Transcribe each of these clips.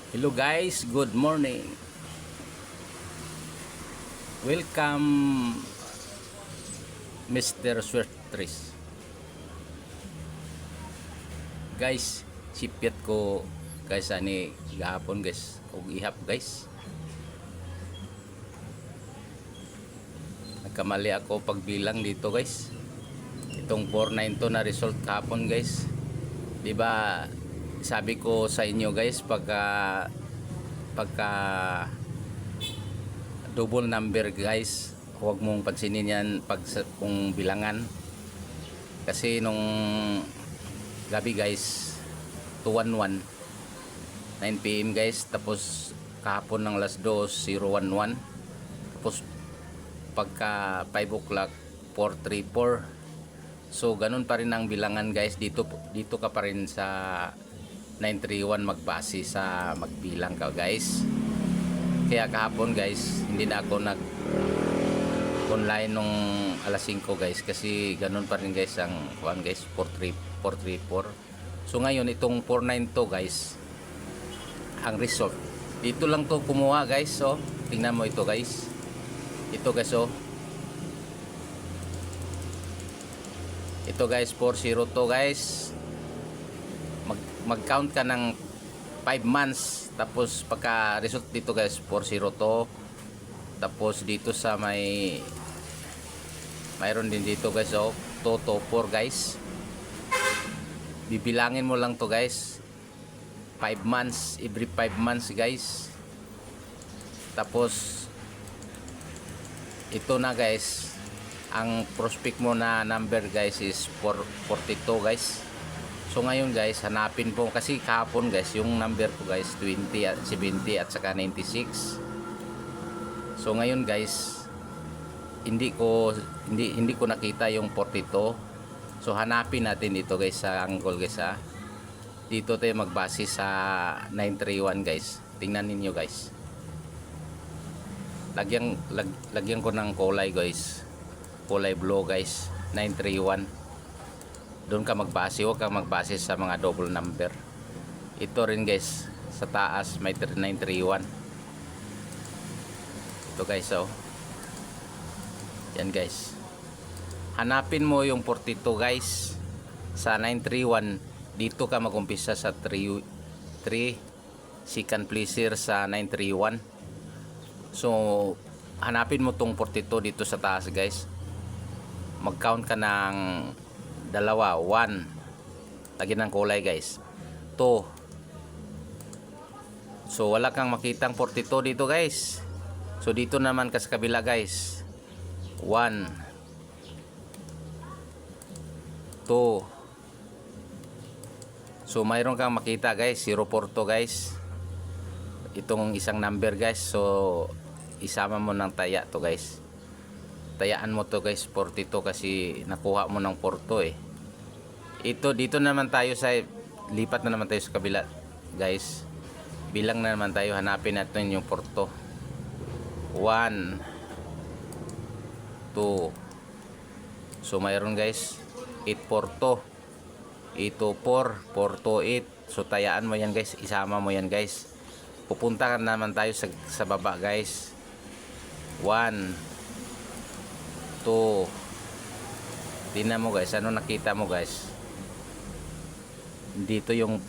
Hello guys, good morning. Welcome Mr. Swertris. Guys, sipyat ko guys ani gahapon guys og ihap guys. Nagkamali ako pagbilang dito guys. Itong 492 na result kahapon guys. 'Di ba sabi ko sa inyo guys pagka double number guys, huwag mong pansinin yan kung bilangan, kasi nung gabi guys 211 9 PM guys, tapos kahapon ng alas 2 011, tapos pagka 5 o'clock 434. So ganun pa rin ang bilangan guys, dito ka pa rin sa 931 magbase sa magbilang ka guys. Kaya kahapon guys hindi na ako nag online nung alas 5 guys, kasi ganun pa rin guys ang kuan guys, 434. So ngayon itong 492 guys ang result, dito lang to kumuha guys. So tingnan mo ito guys, ito guys, oh ito guys 402 guys. Mag-count ka ng 5 months, tapos pagka result dito guys 402. Tapos dito sa mayroon din dito guys, oh 224 guys. Bibilangin mo lang to guys, 5 months, every 5 months guys. Tapos ito na guys, ang prospect mo na number guys is 442 guys. So ngayon guys hanapin po, kasi kahapon guys yung number ko guys 20 at 70 at saka 96. So ngayon guys hindi ko nakita yung 42. So hanapin natin dito guys sa angle guys ha. Dito tayo magbase sa 931 guys. Tingnan niyo guys. Lagyan ko ng kulay guys. Kulay blue guys, 931. Doon ka magbase, huwag ka magbase sa mga double number. Ito rin guys, sa taas may 931. Ito guys, oh yan guys, hanapin mo yung 42 guys sa 931. Dito ka magumpisa sa 3 second placer sa 931. So hanapin mo tong 42 dito sa taas guys. Mag-count ka ng dalawa, 1, lagyan ng kulay guys, 2. So wala kang makitang 42 dito guys. So dito naman ka sa kabila guys, 1, 2. So mayroon kang makita guys, 042 guys, itong isang number guys. So isama mo ng taya to guys, tayaan mo to guys 42, kasi nakuha mo ng 42 eh. Ito dito naman tayo sa lipat na naman tayo sa kabila guys, bilang na naman tayo, hanapin natin yung 42. 1, 2. So mayroon guys 842, 824, 428. So tayaan mo yan guys, isama mo yan guys. Pupunta naman tayo sa baba guys, 1, 2. Tingnan mo guys, ano nakita mo guys? Dito yung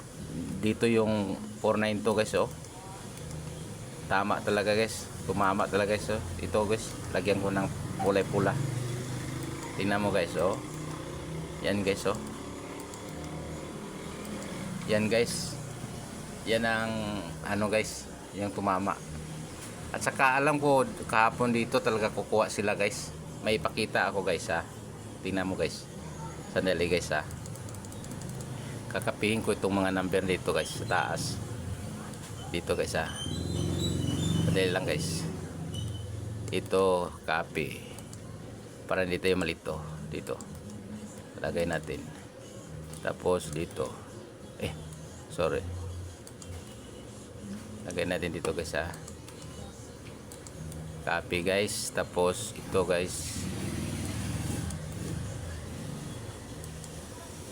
492 guys, oh tama talaga guys, tumama talaga guys, oh ito guys, lagyan ko ng kulay pula. Tingnan mo guys, oh yan guys, oh yan guys, yan ang ano guys, yung tumama. At saka alam ko kahapon dito talaga kukuha sila guys. May ipakita ako guys ha. Tingnan mo guys, sandali guys ha, kakapihin ko itong mga number dito guys sa taas. Dito guys ha, sandali lang guys. Ito copy para hindi tayo malito. Dito lagay natin, tapos dito sorry, lagay natin dito guys ha, copy guys. Tapos ito guys,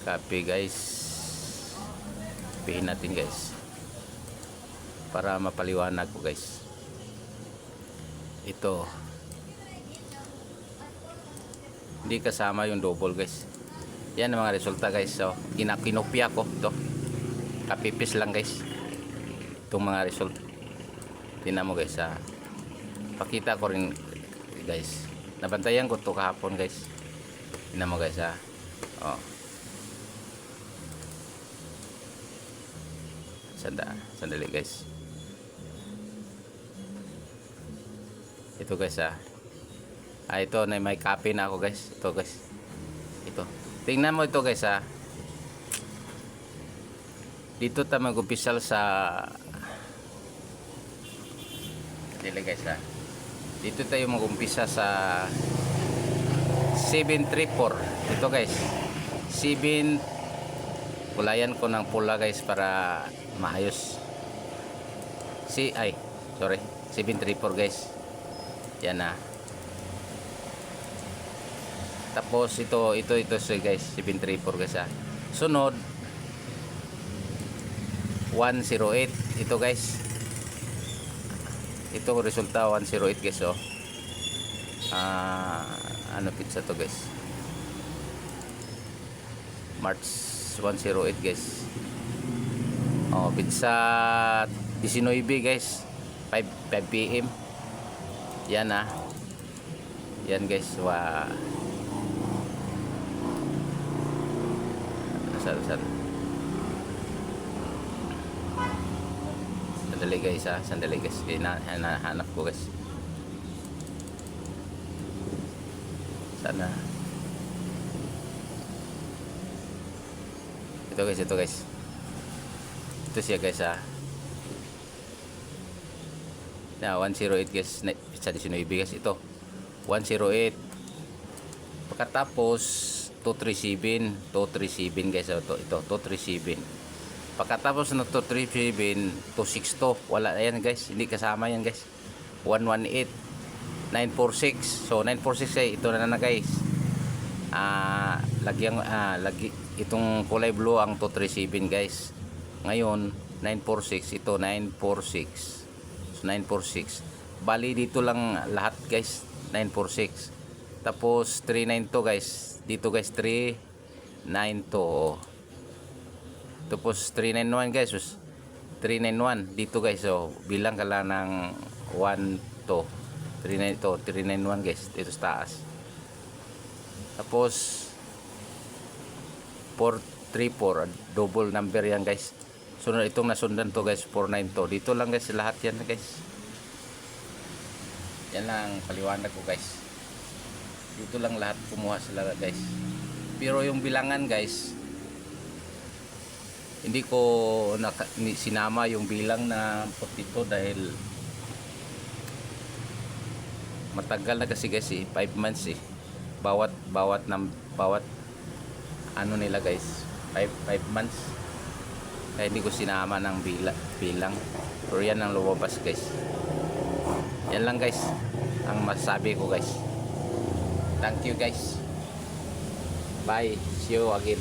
copy guys, copyhin natin guys. para mapaliwanag ko guys. Ito hindi kasama yung double guys. Yan ang mga resulta guys. So kinopya ko ito, kapipis lang guys itong mga result. Tingnan mo guys, pakita ko rin guys, nabantayan ko to kahapon guys. Tingnan mo guys, oh. Sandali guys. Ito guys, ito na may copy na ako guys. Ito guys, ito tingnan mo ito guys, dito tayo mag-umpisal sa dili guys, dito tayo mag-umpisa sa 734. Ito guys, 7, kulayan ko ng pula guys para maayos. Sorry, 734 guys. Yan na. Tapos ito guys, 734 guys, sunod 108. Ito guys, ito resulta 108 guys. Oh, ano pizza to guys, March 108 guys. Oh, pizza 19 guys, 5 PM. Yan na. Yan guys, saan sandali guys, sandali guys, hinahanap ko guys. Sana ito guys, ito siya guys, na 108 guys, sa 19 guys. Ito 108, pagkatapos 237 guys. Ito 237, pagkatapos ng 237 262, wala yan guys, hindi kasama yan guys. 118 946. So 946 ay ito na guys. Lagi itong kulay blue ang 237 guys. Ngayon 946, ito 946. So 946. Bali dito lang lahat guys, 946. Tapos 392 guys. Dito guys 392. Tapos 391 guys. 391 dito guys. So bilang ka lang ng 1 2 391 guys dito sa taas. Tapos 434, double number yan guys. Sunod itong nasundan to guys, 492. Dito lang guys lahat yan guys. Yan lang paliwanag ko guys. Dito lang lahat kumuha sila guys. Pero yung bilangan guys, hindi ko sinama yung bilang na potito dahil matagal na kasi guys, 5 months bawat ano nila guys, 5 months. Kaya hindi ko sinama ng bilang. Pero yan ang lumabas guys. Yan lang guys ang masasabi ko guys. Thank you guys. Bye. See you again.